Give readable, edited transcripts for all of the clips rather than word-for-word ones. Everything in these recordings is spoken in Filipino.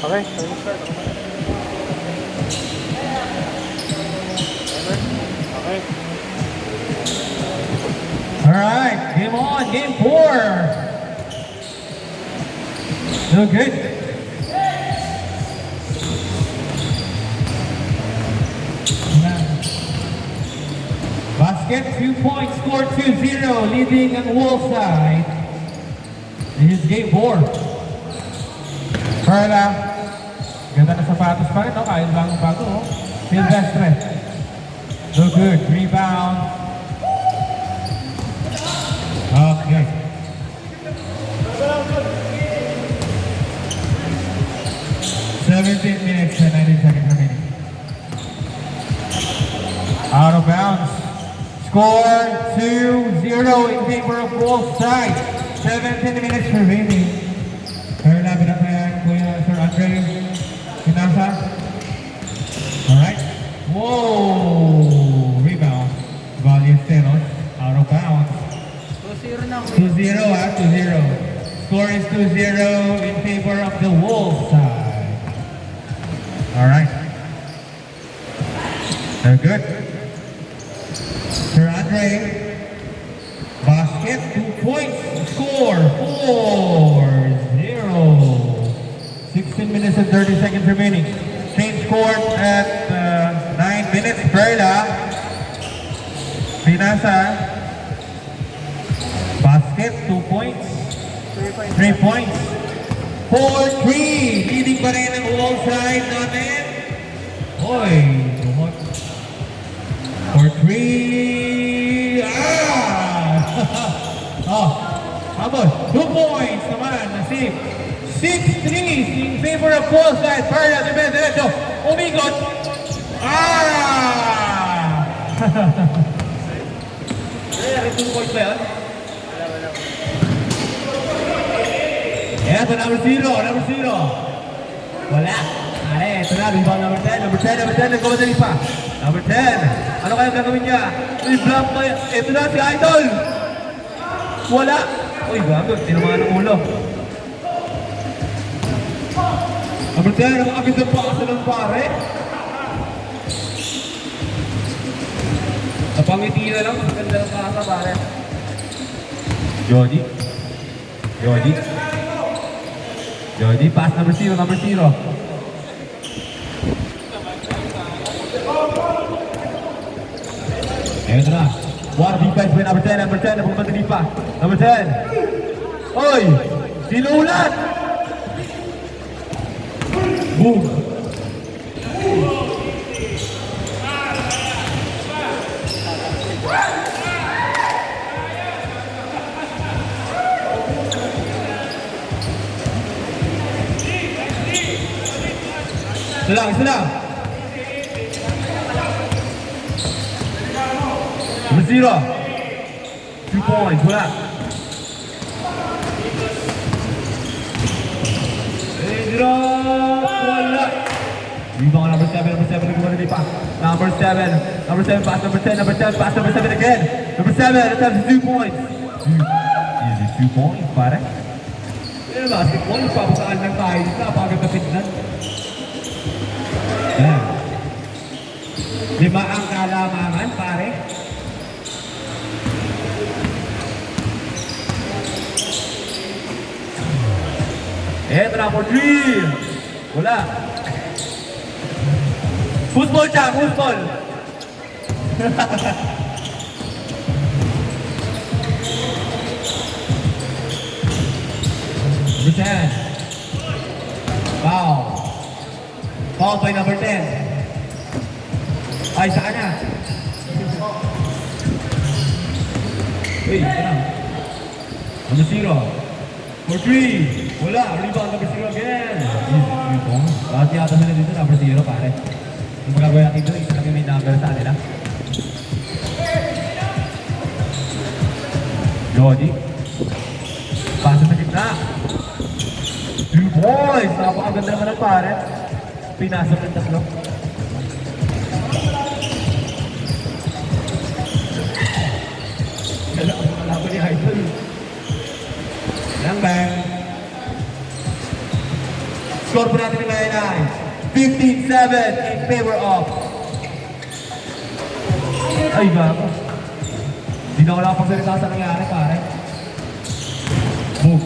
Okay, start. Okay. Alright, game on, game 4. So good. Basket, 2 points, score 2-0, leading ang Wolves side. This is game 4. Perla, ganda na sapatos pa rin, no? Kahit bagong bago, oh. Silvestre. So good, rebound. Okay. "17 minutes and 19 seconds remaining. Out of bounds. Score 2-0 in favor of both sides. 17 minutes remaining. Pero labi na kaya Kuya Sir Andre Pinasa. Alright. Whoa! Rebound. Ballesteros. Out of bounds. 2-0 na. 2-0 2-0. Score is 2-0 in favor of the Wolves side. Alright. They're good. Sir Andre. Basket, 2 points. Score 4-0. 16 minutes and 30 seconds remaining. Change court at 9 minutes. Perla. Pinasa. Basket, 2 points. 3 points. 4-3. Leading pa rin ang wall side namin. Hoy, tumot. 4-3. Oh, habol. 2 points naman. Nasib. 6-3 in favor of wall side. Perla, diretso. Umigot. Ay, 2 points ba yun? Eto, number 0. Wala. Are, ito na, rebound number 10, nagkamadali pa. Number 10. Ano kaya gagawin niya? I-block ba yan? Ito na, si Idol. Wala. Uy, gago, tinamaan ng ulo. Number 10, nakakabit ng pasa ng pare. Napangiti na lang. Ang ganda ng kasa, pare. Jody, pass number 0. Ayan na. War defense by number 10, napumadali pa. Number 10. Oy! Sinulat! Boom! Isa lang. Number 0. 2 points, wala. Wala. Rebound number 7, nagkumadali pa. Number 7, pass number 10, pass number 7 again. Number 7, let's have 2 points. Easy 2 points, pare. Pero basketball, papakaan lang tayo. Napakagapit na. Yan. 5 ang kalamangan, pare. Eto na for 3. Wala. Football siya, football. Return. Foul. Foul by number 10. Ay, saan na? Uy, ito na. Number 0. For 3. Wala. Rebound number 0 again. Bakit yata sila dito number 0, pare? Yung magagawin natin dito, isa lang yung may number sa kanila. Jody. Pasa sa gitna. 2 points. Napakaganda naman ng pare. Pinasok ng 3. Kalaban ni Idol. Lang bang. Score po natin ngayon ay 15-7 in favor of. Ay, gago. Hindi na ako nakapagsalita sa nangyari, pare. Move.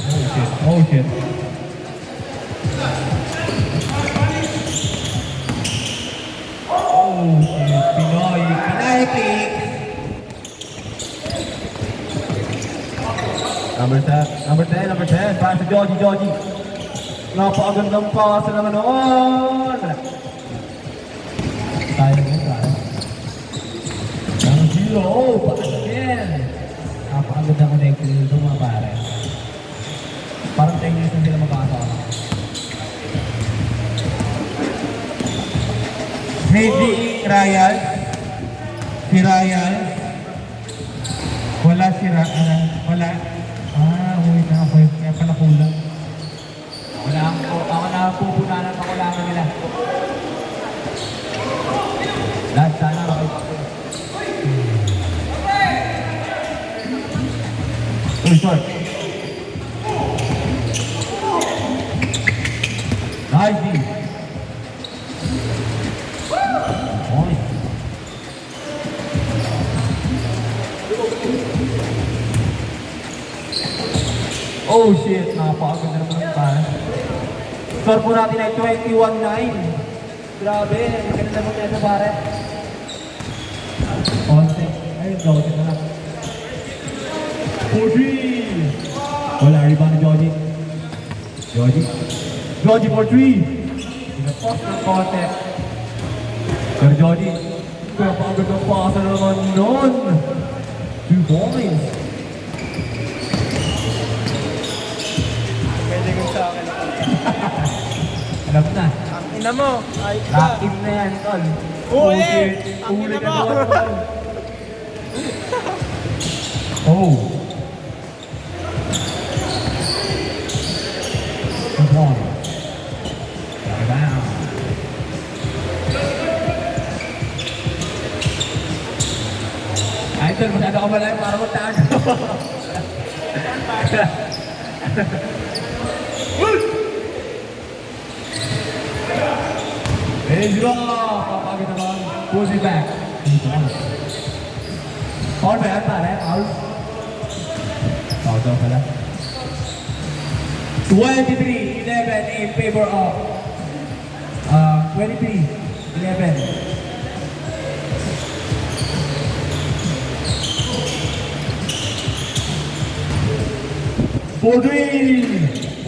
Oh, shit. Oh, shit. Oh, shit. Pinoy. Pinoy pick. Number 10. Pass to Joji. Napakagandang pass naman noon. Sayang yun, sayang. Number 0. Oh, pass again. Napakagandang connected dito mga pare. Parang 10 years na sila magkakasama. Ready, Ryan. Si Ryan. Wala si Ryan. Wala. Wait na ako. Kaya pala kulang. Ako na pupunanan ako lang nila. Lahat sana ako. Uy, short. Nice, D. Point. Oh shit, napakaganda naman ang pan. Score po natin ay 21-9. Grabe, maganda naman yan sa pare. Onte. Ayun, Joji na lang. 4-3. Wala, rebound ni Joji. Joji for 3. Pinapost ng konti. Pero Joji, napakaganda ang pasa naman nun. 2 points. Pwede ko sa akin. Alam na. Ang ina mo. Ay, Active na yan, tol. Uli! Ang Uli ina ka mo. naman, tol. Oh. Good point. Down. Ay, tol, masyado ka malayo para magtago. Ezra! Papagod naman. Pulls it back. Foul ba yan, pare? Foul? Foul daw pala. 23-11 in favor of 23-11.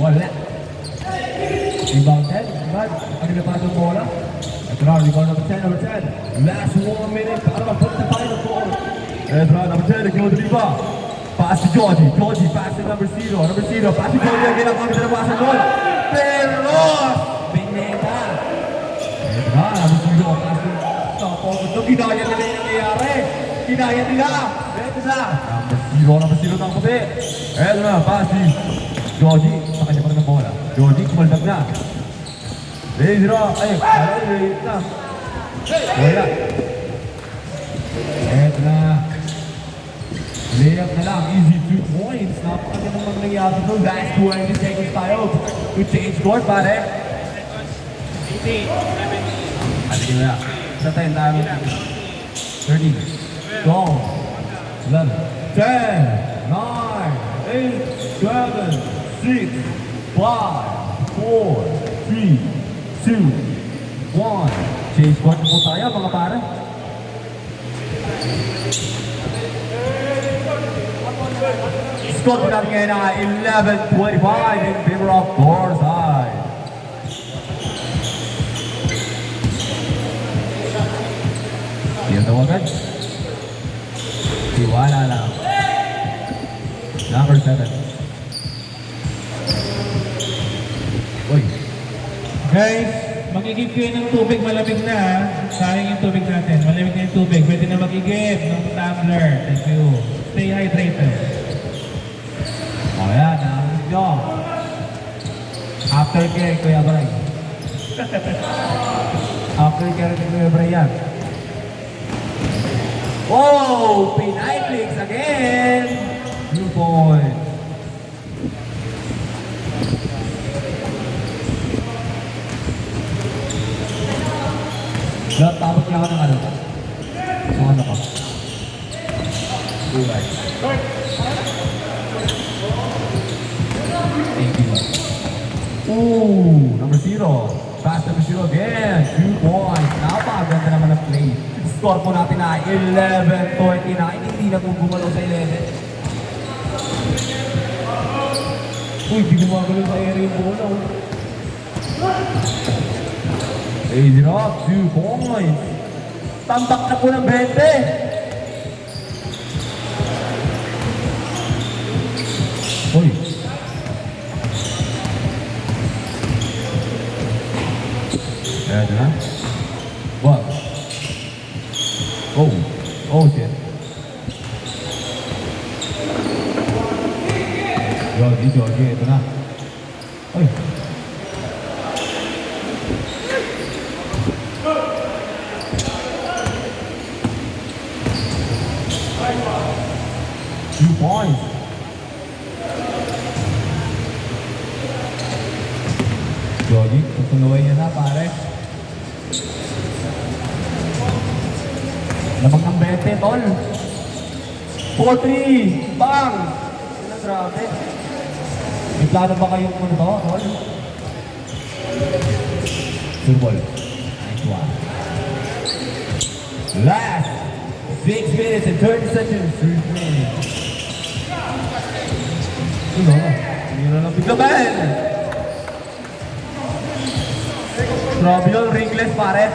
Wala. Rebound 10. Rebound. Ano na pa itong bola? Ito na, rebound number 10. Last 1 minute para mag-put the final ball. Ito na, number 10. Nagkautuloy pa. Pass to Joji. Pass to number 0. Pass to Joji. Again, ang pagkita na pasan doon. Pero! Pineta. Ito na, number 0. Pass to Stop. Ito, kinaya nila yung nangyayari. Kinaya nila. Ito na. Number 0 ng puti. Ito na, pass to Joji. Sa kanya pa rin ng bola. Joji, kumaldag na. Ezra, ay, wait na. Wala. Eto na. Layup na lang, easy 2 points. Napakaganda naman nangyari ito. Last 20 seconds tayo to change score, pare. 18, 17. Ano yun na? Sa tayo tayo. 13, 12, 11, 10, 9, 8, 7, 6, 5, 4, 3, 2, 1. Change squad na po tayo mga pare. Score po natin ngayon na 11-25 in favor of Dorside. Yan daw agad. Tiwala lang. Number 7. Uy. Guys, mag-igib kayo ng tubig, malamig na ha. Sayang yung tubig natin, malamig na yung tubig. Pwede na mag-igib ng tumbler. Thank you. Stay hydrated. O yan, nakakas nyo. Aftercare, Kuya Bray. Aftercare ni Kuya Bray yan. Oh, Pinay clicks again. 2 points. Tapos niya ako ng ano. Kung ano ka. Kulay. 81. Ooh, number 0. Pass number 0 again. 2 points. Napakaganda naman ang play. Score po natin na 11-49. Hindi na po gumalaw sa 11. Uy, di gumagalaw sa area yung bola. Raise it up. 2 points. Tambak na po ng 20. Uy. Ayan na. What? Oh. Oh, shit. Jordi, ito na. Uy. Two points. Jordi, tutunawin niya na, pare. Lamang ng 20, tol. 4-3. Bang! Grabe. May plano ba kayong ano to, tol? Surbol. Nice one. Last 6 minutes and 30 seconds. 3 minutes. Ano? Hindi na lang biglaban. Grabe yun, ringless pare.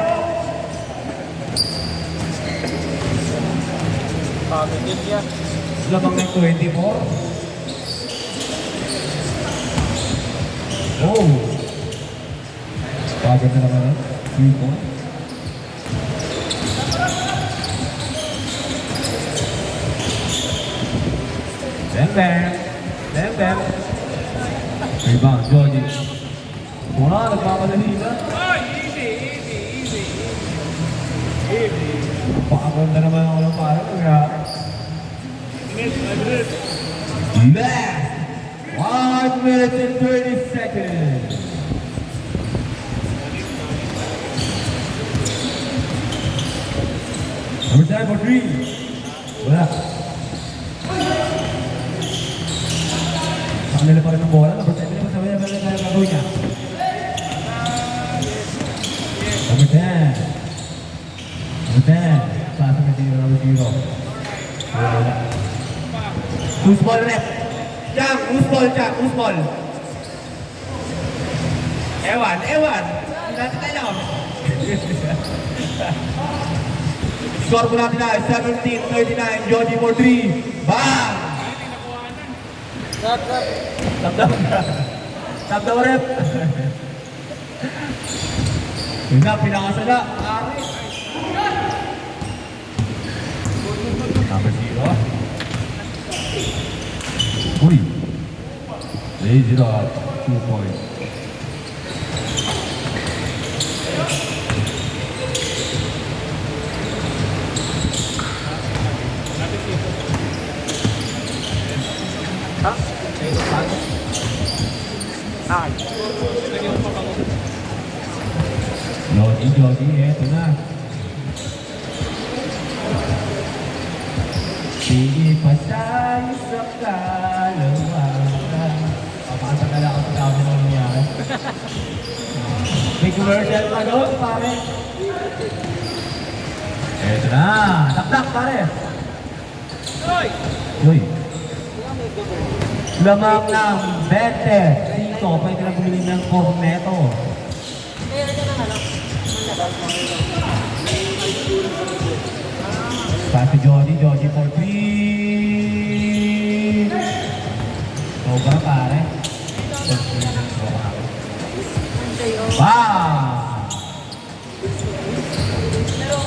Pagod din yan. Lamang ng 24. Oh! Pagod na naman yun. 3 points. Bam. Rebound, Jordi. Wala, nagkamadali na. Oh, easy. Pagod na naman ako ng parang kaya. Last 1 minute and 30 seconds. Number 10 for 3. Wala. Sa kanila pa rin ang bola. Number 10 na sabi niya na gagawin niya. Number 10. Number 10. Pasa na dito number 0. Wala. Who's ball rep? Jam, who's ball? Ewan. Hindi natin alam. Score po natin na 17-39. Jordi for 3. Bang! Tap daw rep. Yun na, pinakasala. Number 0. Uy! Raise it up. 2 points. Jordi, eto na. Sige pa tayo sa kalawakan. Papakasakala ako sa tao na nangyayari. May commercial pa doon, pare. Eto na. Taktak, pare. Uy. Lamang ng 20. Dito, pwede lang bumili ng corneto. Pass to Jordi for 3. Sobra pare. Bang!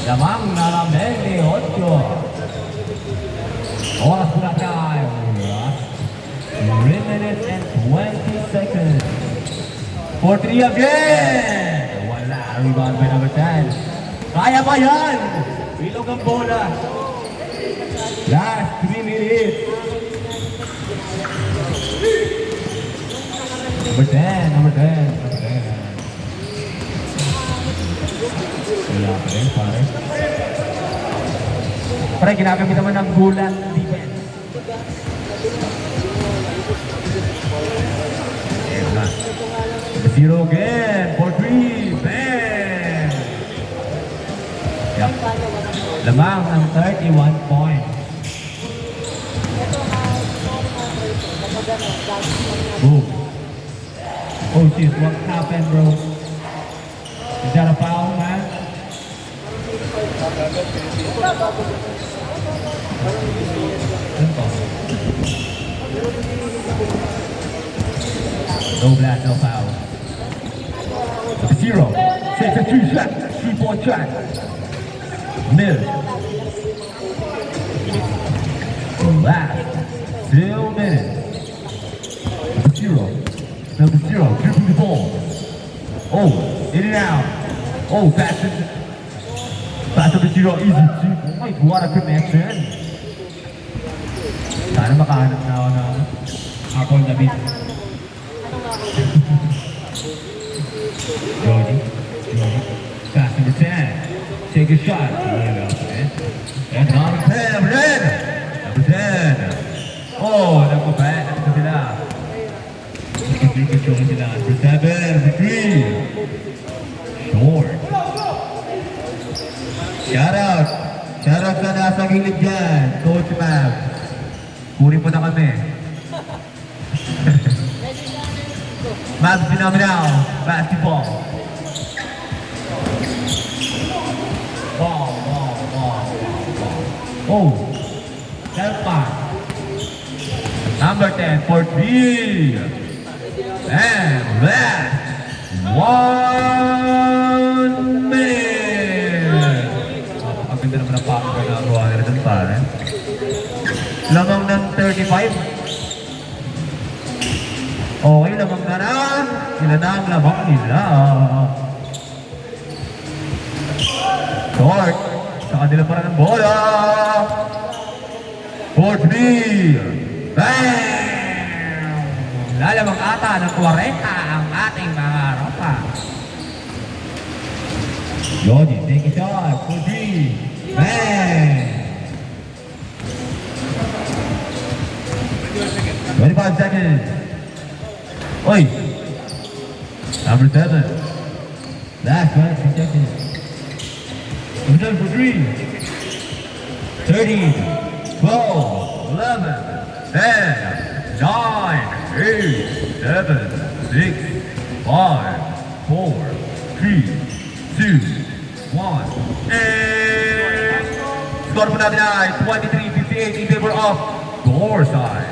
Lamang na lang 28. Oras po na tayo. 3 minutes and 20 seconds. For 3 again! Wala. Rebound by number 10. Kaya ba yan? Bilog ang bola. Last 3 minutes. Number 10. Wala pa rin. Pare, ginagamit naman ng gulat defense. Ayan na. 0 again for 3. Bam! Yup. Lamang ng 31 points. Boom. Oh shit, what happened, bro? Is that a foul, man? No blast, no foul. 0. Takes a 3-shot. 3-point shot. Miss. Last 2 minutes. Number 0, dribbling the ball. Oh, in and out. Oh, pass number 0, easy. Oh my, what a connection. Sana makahanap na ako ng Apple na beat. Jody. Pass number 10. Take a shot. And number 10, number 10. Number 10. Oh, nagpabat. Nagpa sila. Control sila. Number 7, number 3. Short. Shout out sa nasa gilid dyan. Coach Mab. Kunin mo na kami. Mab, phenomenal. Basketball. Ball. Oh. Selpa. Number 10 for 3. And last 1 minute. Napakaganda naman ang pakong ginagawa nila dun, pare. Lamang ng 35. Okay, lamang na na. Sila na ang lamang nila. Short. Sa kanila pa rin ang bola. 4-3. Bang! Lalamang ata ng 40 ang ating mga ropa. Jody, take a shot. 4-3. Bang! 25 seconds. Oi! Number 7. Last 1 seconds. Number 7 for 3. 13. 12. 11. 10. 9. 8, 7, 6, 5, 4, 3, 2, 1, and score po natin ay 23-58 in favor of Dorside.